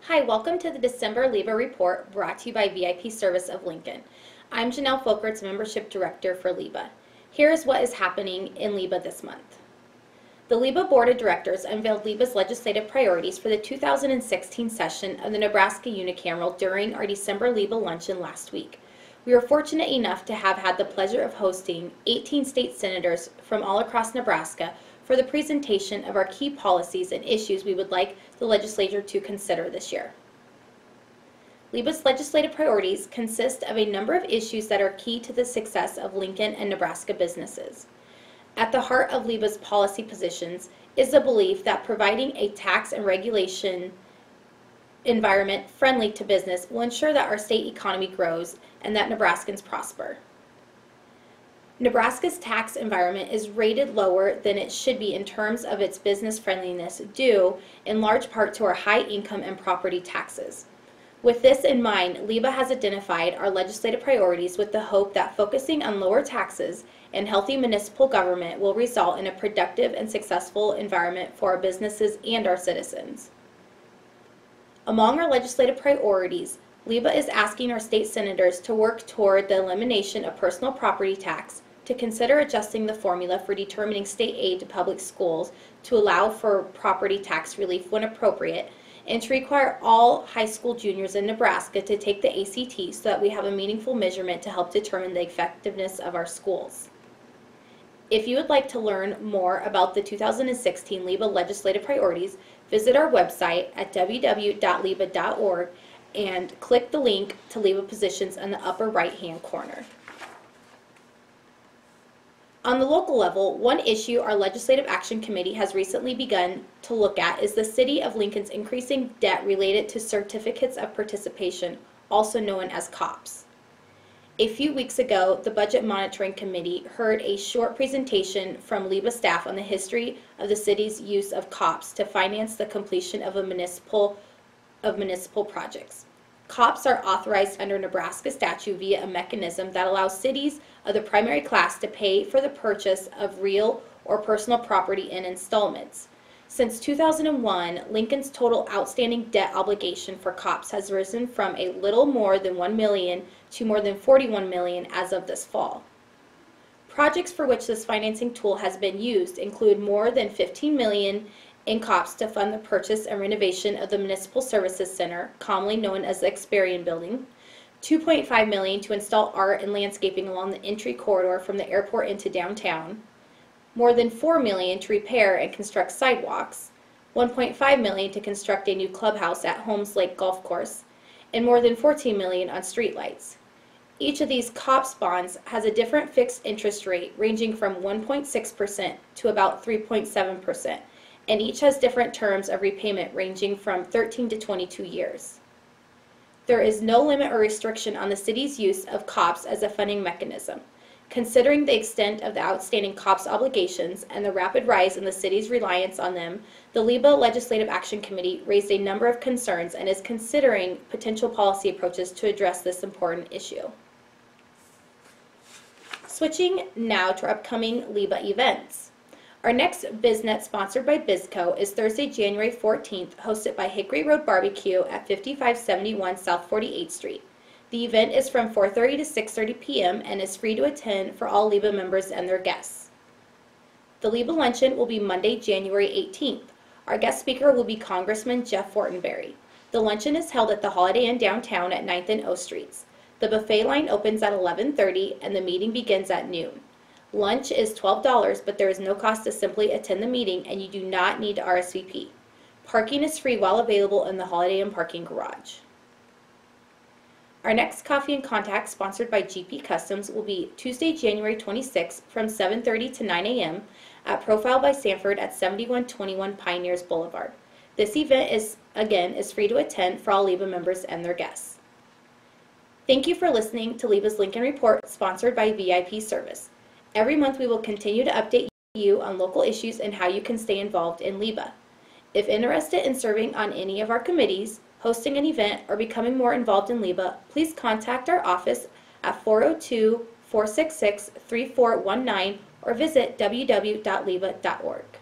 Hi, welcome to the December LIBA report brought to you by VIP Service of Lincoln. I'm Janelle Folkerts, Membership Director for LIBA. Here is what is happening in LIBA this month. The LIBA Board of Directors unveiled LIBA's legislative priorities for the 2016 session of the Nebraska Unicameral during our December LIBA luncheon last week. We were fortunate enough to have had the pleasure of hosting 18 state senators from all across Nebraska for the presentation of our key policies and issues we would like the legislature to consider this year. LIBA's legislative priorities consist of a number of issues that are key to the success of Lincoln and Nebraska businesses. At the heart of LIBA's policy positions is the belief that providing a tax and regulation environment friendly to business will ensure that our state economy grows and that Nebraskans prosper. Nebraska's tax environment is rated lower than it should be in terms of its business friendliness due in large part to our high income and property taxes. With this in mind, LIBA has identified our legislative priorities with the hope that focusing on lower taxes and healthy municipal government will result in a productive and successful environment for our businesses and our citizens. Among our legislative priorities, LIBA is asking our state senators to work toward the elimination of personal property tax, to consider adjusting the formula for determining state aid to public schools to allow for property tax relief when appropriate, and to require all high school juniors in Nebraska to take the ACT so that we have a meaningful measurement to help determine the effectiveness of our schools. If you would like to learn more about the 2016 LIBA legislative priorities, visit our website at www.liba.org and click the link to LIBA positions in the upper right-hand corner. On the local level, one issue our Legislative Action Committee has recently begun to look at is the City of Lincoln's increasing debt related to Certificates of Participation, also known as COPs. A few weeks ago, the Budget Monitoring Committee heard a short presentation from LIBA staff on the history of the city's use of COPs to finance the completion of municipal projects. COPs are authorized under Nebraska statute via a mechanism that allows cities of the primary class to pay for the purchase of real or personal property in installments. Since 2001, Lincoln's total outstanding debt obligation for COPs has risen from a little more than $1 million to more than $41 million as of this fall. Projects for which this financing tool has been used include more than $15 million in COPs to fund the purchase and renovation of the Municipal Services Center, commonly known as the Experian Building, $2.5 million to install art and landscaping along the entry corridor from the airport into downtown, more than $4 million to repair and construct sidewalks, $1.5 million to construct a new clubhouse at Holmes Lake Golf Course, and more than $14 million on streetlights. Each of these COPs bonds has a different fixed interest rate ranging from 1.6% to about 3.7%. and each has different terms of repayment ranging from 13 to 22 years. There is no limit or restriction on the city's use of COPs as a funding mechanism. Considering the extent of the outstanding COPs obligations and the rapid rise in the city's reliance on them, the LIBA Legislative Action Committee raised a number of concerns and is considering potential policy approaches to address this important issue. Switching now to our upcoming LIBA events. Our next BizNet sponsored by BizCo is Thursday, January 14th, hosted by Hickory Road Barbecue at 5571 South 48th Street. The event is from 4:30 to 6:30 p.m. and is free to attend for all LIBA members and their guests. The LIBA luncheon will be Monday, January 18th. Our guest speaker will be Congressman Jeff Fortenberry. The luncheon is held at the Holiday Inn downtown at 9th and O Streets. The buffet line opens at 11:30 and the meeting begins at noon. Lunch is $12, but there is no cost to simply attend the meeting and you do not need to RSVP. Parking is free while available in the Holiday Inn parking garage. Our next Coffee and Contact, sponsored by GP Customs, will be Tuesday, January 26th from 7:30 to 9 a.m. at Profile by Sanford at 7121 Pioneers Boulevard. This event is free to attend for all LIBA members and their guests. Thank you for listening to LIBA's Lincoln Report, sponsored by VIP Service. Every month we will continue to update you on local issues and how you can stay involved in LIBA. If interested in serving on any of our committees, hosting an event, or becoming more involved in LIBA, please contact our office at 402-466-3419 or visit www.liba.org.